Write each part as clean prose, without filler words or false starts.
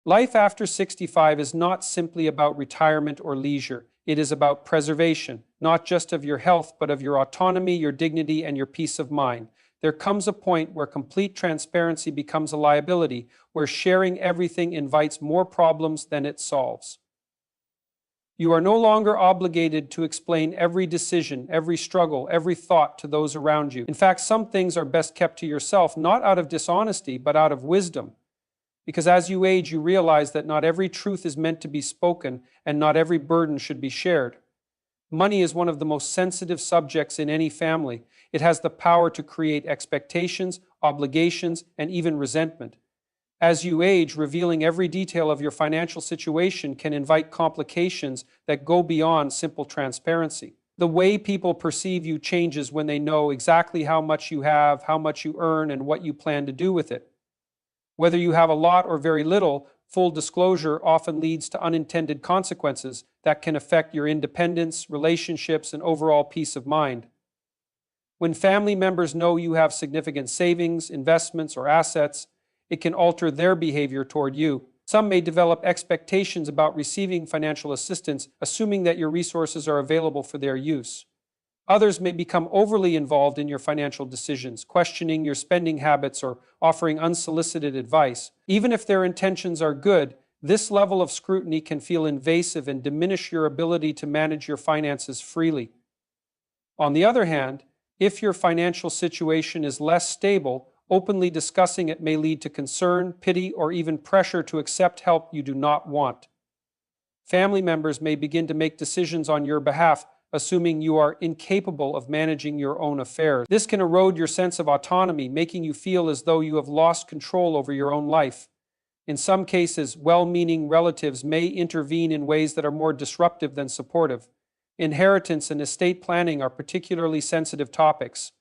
Life after 65 is not simply about retirement or leisure. It is about preservation, not just of your health, but of your autonomy, your dignity, and your peace of mind. There comes a point where complete transparency becomes a liability, where sharing everything invites more problems than it solves. You are no longer obligated to explain every decision, every struggle, every thought to those around you. In fact, some things are best kept to yourself, not out of dishonesty, but out of wisdom. Because as you age, you realize that not every truth is meant to be spoken, and not every burden should be shared. Money is one of the most sensitive subjects in any family. It has the power to create expectations, obligations, and even resentment. As you age, revealing every detail of your financial situation can invite complications that go beyond simple transparency. The way people perceive you changes when they know exactly how much you have, how much you earn, and what you plan to do with it. Whether you have a lot or very little, full disclosure often leads to unintended consequences that can affect your independence, relationships, and overall peace of mind. When family members know you have significant savings, investments, or assets, it can alter their behavior toward you. Some may develop expectations about receiving financial assistance, assuming that your resources are available for their use. Others may become overly involved in your financial decisions, questioning your spending habits or offering unsolicited advice. Even if their intentions are good, this level of scrutiny can feel invasive and diminish your ability to manage your finances freely. On the other hand, if your financial situation is less stable, openly discussing it may lead to concern, pity, or even pressure to accept help you do not want. Family members may begin to make decisions on your behalf, assuming you are incapable of managing your own affairs. This can erode your sense of autonomy, making you feel as though you have lost control over your own life. In some cases, well-meaning relatives may intervene in ways that are more disruptive than supportive. Inheritance and estate planning are particularly sensitive topics.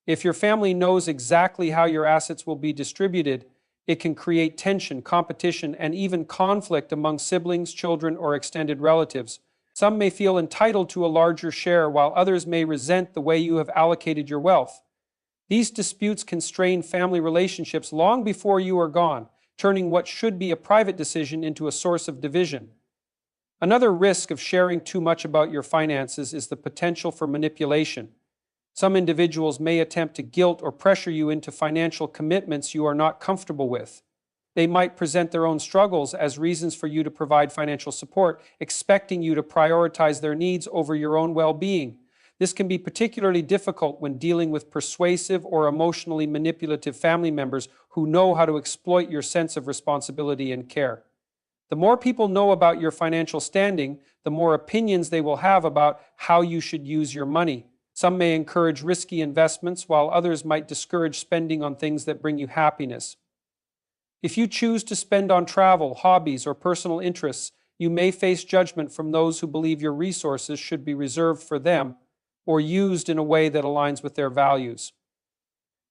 If your family knows exactly how your assets will be distributed, it can create tension, competition, and even conflict among siblings, children, or extended relatives. Some may feel entitled to a larger share, while others may resent the way you have allocated your wealth. These disputes can strain family relationships long before you are gone, turning what should be a private decision into a source of division. Another risk of sharing too much about your finances is the potential for manipulation. Some individuals may attempt to guilt or pressure you into financial commitments you are not comfortable with. They might present their own struggles as reasons for you to provide financial support, expecting you to prioritize their needs over your own well-being. This can be particularly difficult when dealing with persuasive or emotionally manipulative family members who know how to exploit your sense of responsibility and care. The more people know about your financial standing, the more opinions they will have about how you should use your money. Some may encourage risky investments, while others might discourage spending on things that bring you happiness. If you choose to spend on travel, hobbies, or personal interests, you may face judgment from those who believe your resources should be reserved for them or used in a way that aligns with their values.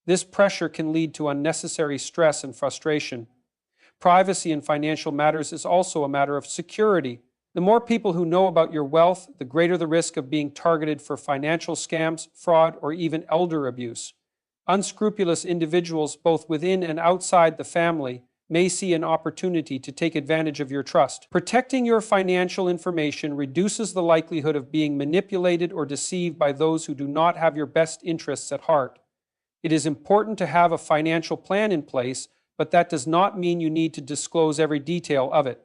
This pressure can lead to unnecessary stress and frustration. Privacy in financial matters is also a matter of security. The more people who know about your wealth, the greater the risk of being targeted for financial scams, fraud, or even elder abuse. Unscrupulous individuals, both within and outside the family, may see an opportunity to take advantage of your trust. Protecting your financial information reduces the likelihood of being manipulated or deceived by those who do not have your best interests at heart. It is important to have a financial plan in place, but that does not mean you need to disclose every detail of it.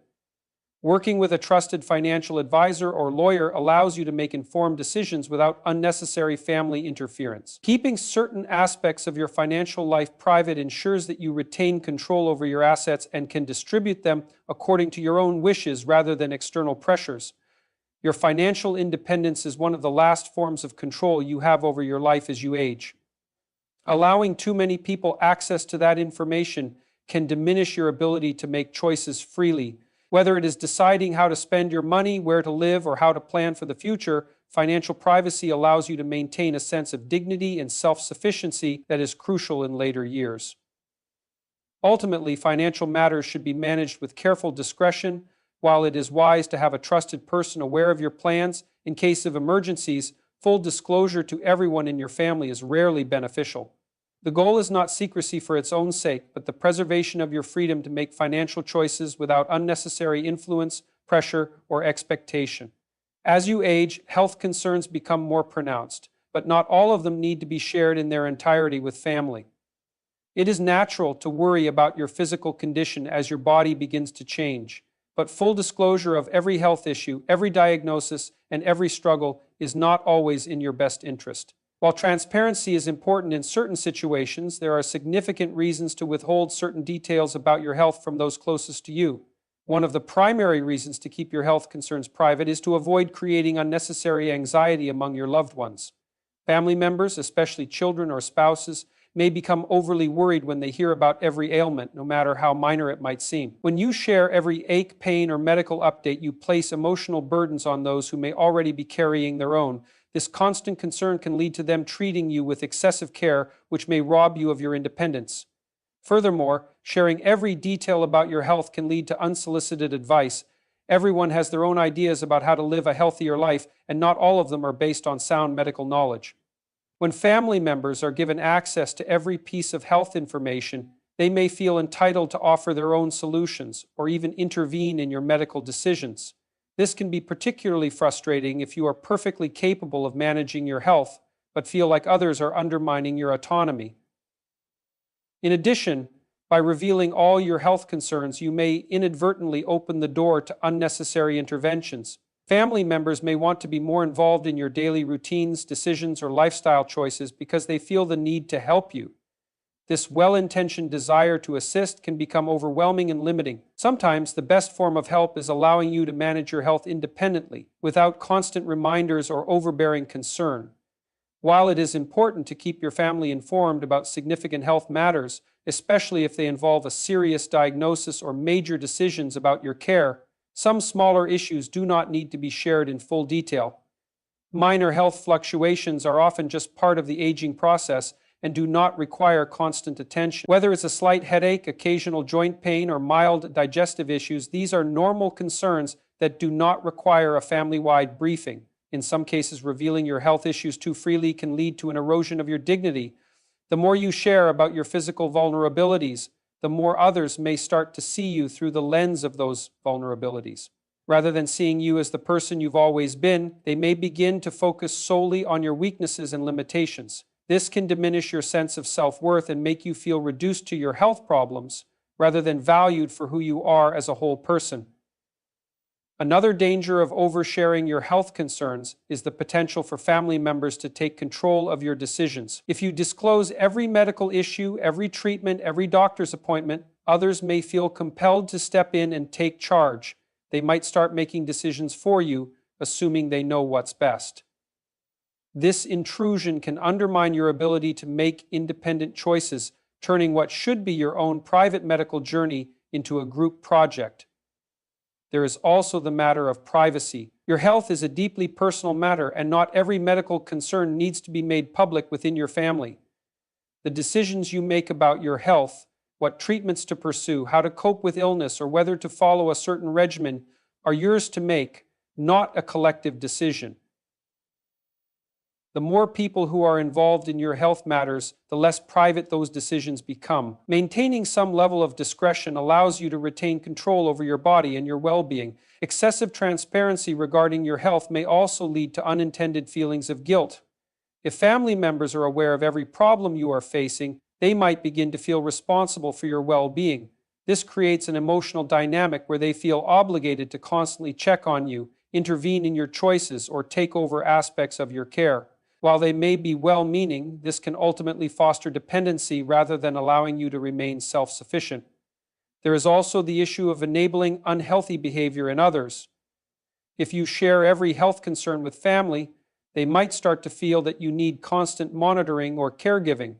Working with a trusted financial advisor or lawyer allows you to make informed decisions without unnecessary family interference. Keeping certain aspects of your financial life private ensures that you retain control over your assets and can distribute them according to your own wishes rather than external pressures. Your financial independence is one of the last forms of control you have over your life as you age. Allowing too many people access to that information can diminish your ability to make choices freely. Whether it is deciding how to spend your money, where to live, or how to plan for the future, financial privacy allows you to maintain a sense of dignity and self-sufficiency that is crucial in later years. Ultimately, financial matters should be managed with careful discretion. While it is wise to have a trusted person aware of your plans, in case of emergencies, full disclosure to everyone in your family is rarely beneficial. The goal is not secrecy for its own sake, but the preservation of your freedom to make financial choices without unnecessary influence, pressure, or expectation. As you age, health concerns become more pronounced, but not all of them need to be shared in their entirety with family. It is natural to worry about your physical condition as your body begins to change, but full disclosure of every health issue, every diagnosis, and every struggle is not always in your best interest. While transparency is important in certain situations, there are significant reasons to withhold certain details about your health from those closest to you. One of the primary reasons to keep your health concerns private is to avoid creating unnecessary anxiety among your loved ones. Family members, especially children or spouses, may become overly worried when they hear about every ailment, no matter how minor it might seem. When you share every ache, pain, or medical update, you place emotional burdens on those who may already be carrying their own. This constant concern can lead to them treating you with excessive care, which may rob you of your independence. Furthermore, sharing every detail about your health can lead to unsolicited advice. Everyone has their own ideas about how to live a healthier life, and not all of them are based on sound medical knowledge. When family members are given access to every piece of health information, they may feel entitled to offer their own solutions or even intervene in your medical decisions. This can be particularly frustrating if you are perfectly capable of managing your health, but feel like others are undermining your autonomy. In addition, by revealing all your health concerns, you may inadvertently open the door to unnecessary interventions. Family members may want to be more involved in your daily routines, decisions, or lifestyle choices because they feel the need to help you. This well-intentioned desire to assist can become overwhelming and limiting. Sometimes the best form of help is allowing you to manage your health independently, without constant reminders or overbearing concern. While it is important to keep your family informed about significant health matters, especially if they involve a serious diagnosis or major decisions about your care, some smaller issues do not need to be shared in full detail. Minor health fluctuations are often just part of the aging process and do not require constant attention. Whether it's a slight headache, occasional joint pain, or mild digestive issues, these are normal concerns that do not require a family-wide briefing. In some cases, revealing your health issues too freely can lead to an erosion of your dignity. The more you share about your physical vulnerabilities, the more others may start to see you through the lens of those vulnerabilities. Rather than seeing you as the person you've always been, they may begin to focus solely on your weaknesses and limitations. This can diminish your sense of self-worth and make you feel reduced to your health problems, rather than valued for who you are as a whole person. Another danger of oversharing your health concerns is the potential for family members to take control of your decisions. If you disclose every medical issue, every treatment, every doctor's appointment, others may feel compelled to step in and take charge. They might start making decisions for you, assuming they know what's best. This intrusion can undermine your ability to make independent choices, turning what should be your own private medical journey into a group project. There is also the matter of privacy. Your health is a deeply personal matter, and not every medical concern needs to be made public within your family. The decisions you make about your health, what treatments to pursue, how to cope with illness, or whether to follow a certain regimen are yours to make, not a collective decision. The more people who are involved in your health matters, the less private those decisions become. Maintaining some level of discretion allows you to retain control over your body and your well-being. Excessive transparency regarding your health may also lead to unintended feelings of guilt. If family members are aware of every problem you are facing, they might begin to feel responsible for your well-being. This creates an emotional dynamic where they feel obligated to constantly check on you, intervene in your choices, or take over aspects of your care. While they may be well-meaning, this can ultimately foster dependency rather than allowing you to remain self-sufficient. There is also the issue of enabling unhealthy behavior in others. If you share every health concern with family, they might start to feel that you need constant monitoring or caregiving.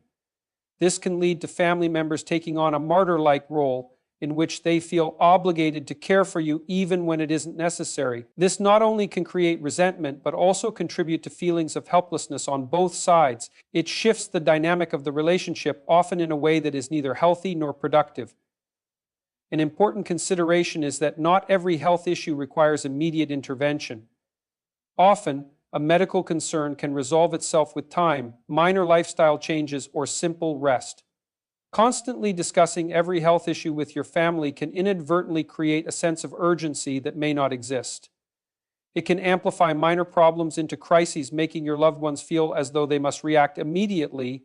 This can lead to family members taking on a martyr-like role in which they feel obligated to care for you even when it isn't necessary. This not only can create resentment, but also contribute to feelings of helplessness on both sides. It shifts the dynamic of the relationship, often in a way that is neither healthy nor productive. An important consideration is that not every health issue requires immediate intervention. Often, a medical concern can resolve itself with time, minor lifestyle changes, or simple rest. Constantly discussing every health issue with your family can inadvertently create a sense of urgency that may not exist. It can amplify minor problems into crises, making your loved ones feel as though they must react immediately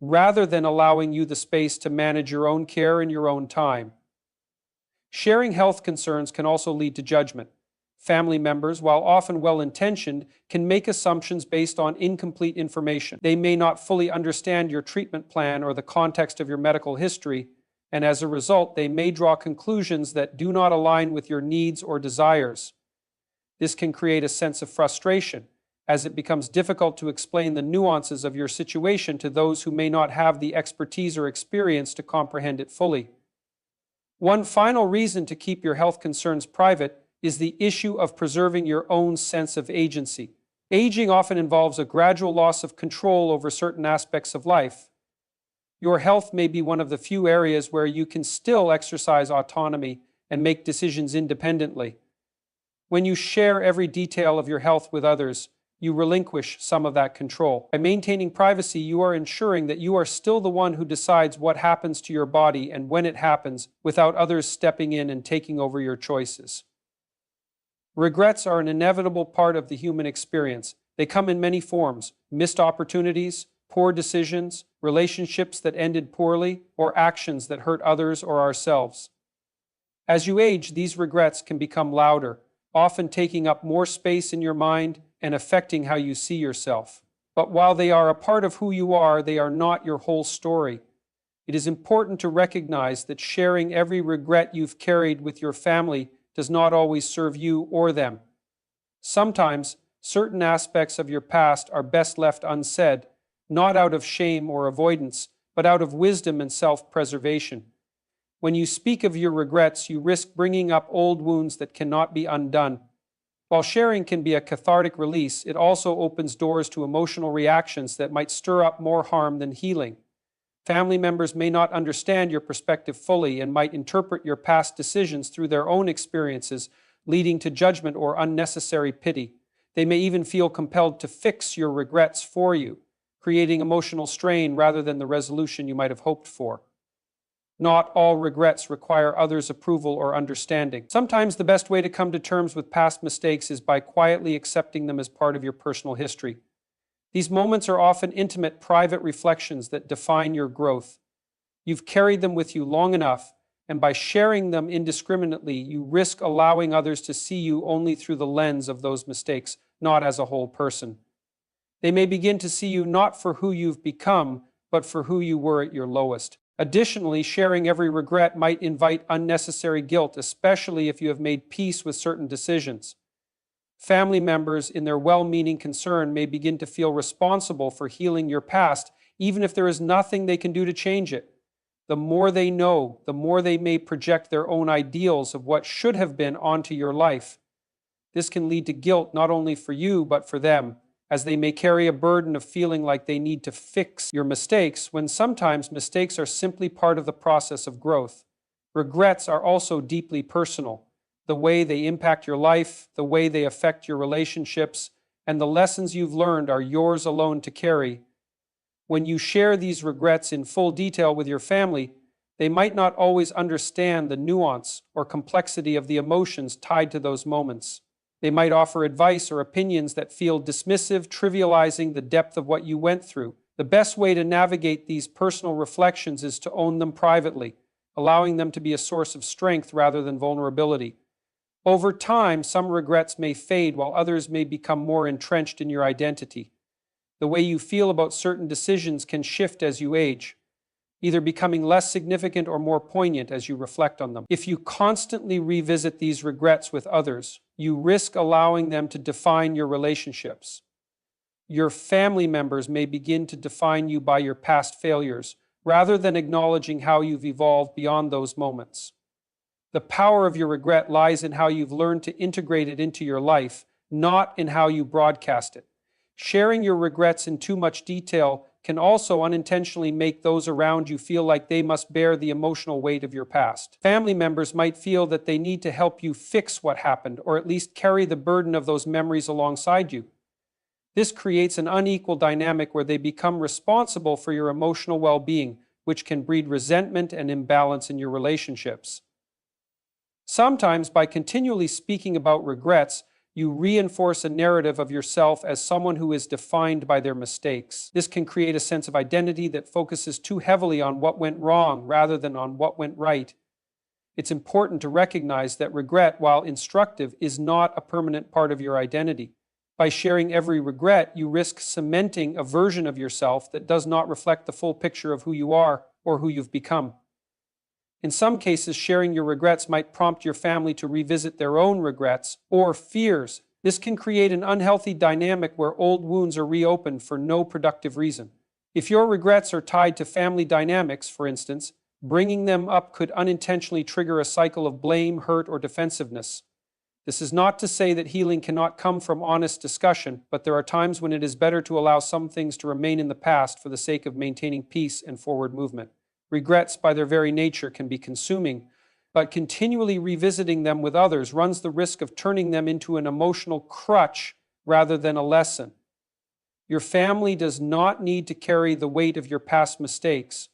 rather than allowing you the space to manage your own care in your own time. Sharing health concerns can also lead to judgment. Family members, while often well-intentioned, can make assumptions based on incomplete information. They may not fully understand your treatment plan or the context of your medical history, and as a result, they may draw conclusions that do not align with your needs or desires. This can create a sense of frustration, as it becomes difficult to explain the nuances of your situation to those who may not have the expertise or experience to comprehend it fully. One final reason to keep your health concerns private is the issue of preserving your own sense of agency. Aging often involves a gradual loss of control over certain aspects of life. Your health may be one of the few areas where you can still exercise autonomy and make decisions independently. When you share every detail of your health with others, you relinquish some of that control. By maintaining privacy, you are ensuring that you are still the one who decides what happens to your body and when it happens, without others stepping in and taking over your choices. Regrets are an inevitable part of the human experience. They come in many forms: missed opportunities, poor decisions, relationships that ended poorly, or actions that hurt others or ourselves. As you age, these regrets can become louder, often taking up more space in your mind and affecting how you see yourself. But while they are a part of who you are, they are not your whole story. It is important to recognize that sharing every regret you've carried with your family does not always serve you or them. Sometimes, certain aspects of your past are best left unsaid, not out of shame or avoidance, but out of wisdom and self-preservation. When you speak of your regrets, you risk bringing up old wounds that cannot be undone. While sharing can be a cathartic release, it also opens doors to emotional reactions that might stir up more harm than healing. Family members may not understand your perspective fully and might interpret your past decisions through their own experiences, leading to judgment or unnecessary pity. They may even feel compelled to fix your regrets for you, creating emotional strain rather than the resolution you might have hoped for. Not all regrets require others' approval or understanding. Sometimes the best way to come to terms with past mistakes is by quietly accepting them as part of your personal history. These moments are often intimate, private reflections that define your growth. You've carried them with you long enough, and by sharing them indiscriminately, you risk allowing others to see you only through the lens of those mistakes, not as a whole person. They may begin to see you not for who you've become, but for who you were at your lowest. Additionally, sharing every regret might invite unnecessary guilt, especially if you have made peace with certain decisions. Family members, in their well-meaning concern, may begin to feel responsible for healing your past, even if there is nothing they can do to change it. The more they know, the more they may project their own ideals of what should have been onto your life. This can lead to guilt not only for you, but for them, as they may carry a burden of feeling like they need to fix your mistakes, when sometimes mistakes are simply part of the process of growth. Regrets are also deeply personal. The way they impact your life, the way they affect your relationships, and the lessons you've learned are yours alone to carry. When you share these regrets in full detail with your family, they might not always understand the nuance or complexity of the emotions tied to those moments. They might offer advice or opinions that feel dismissive, trivializing the depth of what you went through. The best way to navigate these personal reflections is to own them privately, allowing them to be a source of strength rather than vulnerability. Over time, some regrets may fade while others may become more entrenched in your identity. The way you feel about certain decisions can shift as you age, either becoming less significant or more poignant as you reflect on them. If you constantly revisit these regrets with others, you risk allowing them to define your relationships. Your family members may begin to define you by your past failures, rather than acknowledging how you've evolved beyond those moments. The power of your regret lies in how you've learned to integrate it into your life, not in how you broadcast it. Sharing your regrets in too much detail can also unintentionally make those around you feel like they must bear the emotional weight of your past. Family members might feel that they need to help you fix what happened, or at least carry the burden of those memories alongside you. This creates an unequal dynamic where they become responsible for your emotional well-being, which can breed resentment and imbalance in your relationships. Sometimes, by continually speaking about regrets, you reinforce a narrative of yourself as someone who is defined by their mistakes. This can create a sense of identity that focuses too heavily on what went wrong rather than on what went right. It's important to recognize that regret, while instructive, is not a permanent part of your identity. By sharing every regret, you risk cementing a version of yourself that does not reflect the full picture of who you are or who you've become. In some cases, sharing your regrets might prompt your family to revisit their own regrets or fears. This can create an unhealthy dynamic where old wounds are reopened for no productive reason. If your regrets are tied to family dynamics, for instance, bringing them up could unintentionally trigger a cycle of blame, hurt, or defensiveness. This is not to say that healing cannot come from honest discussion, but there are times when it is better to allow some things to remain in the past for the sake of maintaining peace and forward movement. Regrets, by their very nature, can be consuming, but continually revisiting them with others runs the risk of turning them into an emotional crutch rather than a lesson. Your family does not need to carry the weight of your past mistakes,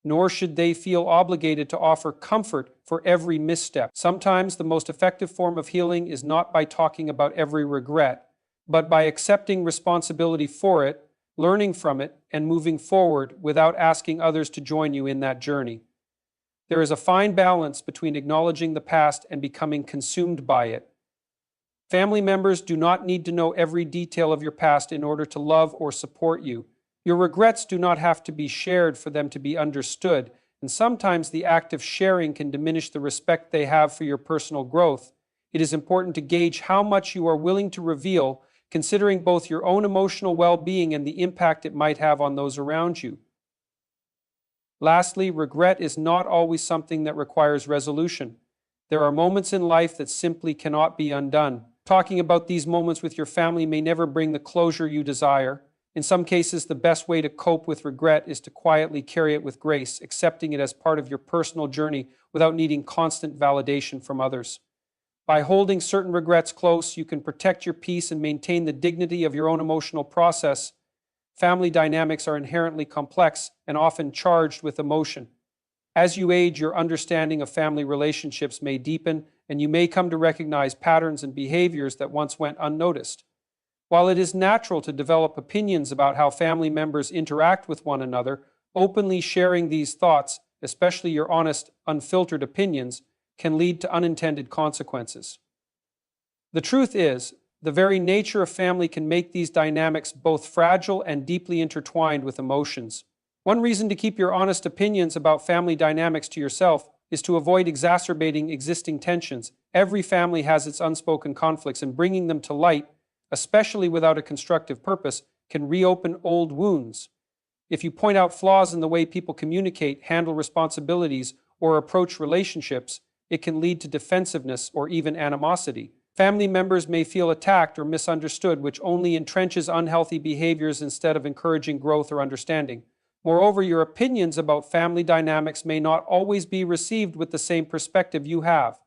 nor should they feel obligated to offer comfort for every misstep. Sometimes the most effective form of healing is not by talking about every regret, but by accepting responsibility for it, learning from it, and moving forward without asking others to join you in that journey. There is a fine balance between acknowledging the past and becoming consumed by it. Family members do not need to know every detail of your past in order to love or support you. Your regrets do not have to be shared for them to be understood, and sometimes the act of sharing can diminish the respect they have for your personal growth. It is important to gauge how much you are willing to reveal, considering both your own emotional well-being and the impact it might have on those around you. Lastly, regret is not always something that requires resolution. There are moments in life that simply cannot be undone. Talking about these moments with your family may never bring the closure you desire. In some cases, the best way to cope with regret is to quietly carry it with grace, accepting it as part of your personal journey without needing constant validation from others. By holding certain regrets close, you can protect your peace and maintain the dignity of your own emotional process. Family dynamics are inherently complex and often charged with emotion. As you age, your understanding of family relationships may deepen, and you may come to recognize patterns and behaviors that once went unnoticed. While it is natural to develop opinions about how family members interact with one another, openly sharing these thoughts, especially your honest, unfiltered opinions, can lead to unintended consequences. The truth is, the very nature of family can make these dynamics both fragile and deeply intertwined with emotions. One reason to keep your honest opinions about family dynamics to yourself is to avoid exacerbating existing tensions. Every family has its unspoken conflicts, and bringing them to light, especially without a constructive purpose, can reopen old wounds. If you point out flaws in the way people communicate, handle responsibilities, or approach relationships, it can lead to defensiveness or even animosity. Family members may feel attacked or misunderstood, which only entrenches unhealthy behaviors instead of encouraging growth or understanding. Moreover, your opinions about family dynamics may not always be received with the same perspective you have.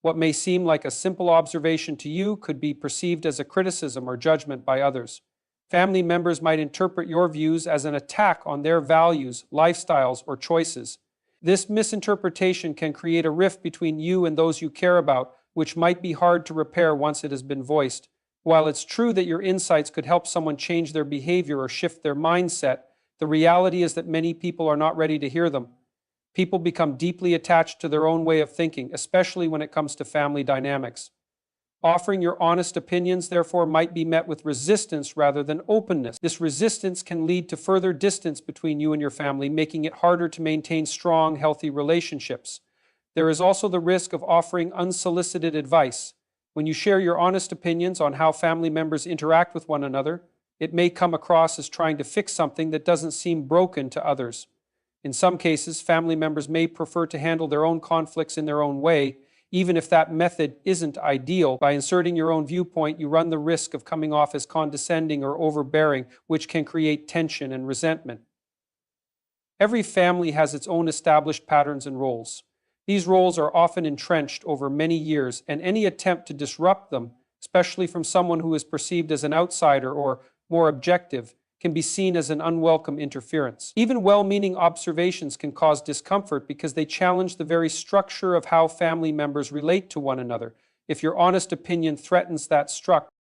What may seem like a simple observation to you could be perceived as a criticism or judgment by others. Family members might interpret your views as an attack on their values, lifestyles, or choices. This misinterpretation can create a rift between you and those you care about, which might be hard to repair once it has been voiced. While it's true that your insights could help someone change their behavior or shift their mindset, the reality is that many people are not ready to hear them. People become deeply attached to their own way of thinking, especially when it comes to family dynamics. Offering your honest opinions, therefore, might be met with resistance rather than openness. This resistance can lead to further distance between you and your family, making it harder to maintain strong, healthy relationships. There is also the risk of offering unsolicited advice. When you share your honest opinions on how family members interact with one another, it may come across as trying to fix something that doesn't seem broken to others. In some cases, family members may prefer to handle their own conflicts in their own way, even if that method isn't ideal. By inserting your own viewpoint, you run the risk of coming off as condescending or overbearing, which can create tension and resentment. Every family has its own established patterns and roles. These roles are often entrenched over many years, and any attempt to disrupt them, especially from someone who is perceived as an outsider or more objective, can be seen as an unwelcome interference. Even well-meaning observations can cause discomfort because they challenge the very structure of how family members relate to one another. If your honest opinion threatens that structure,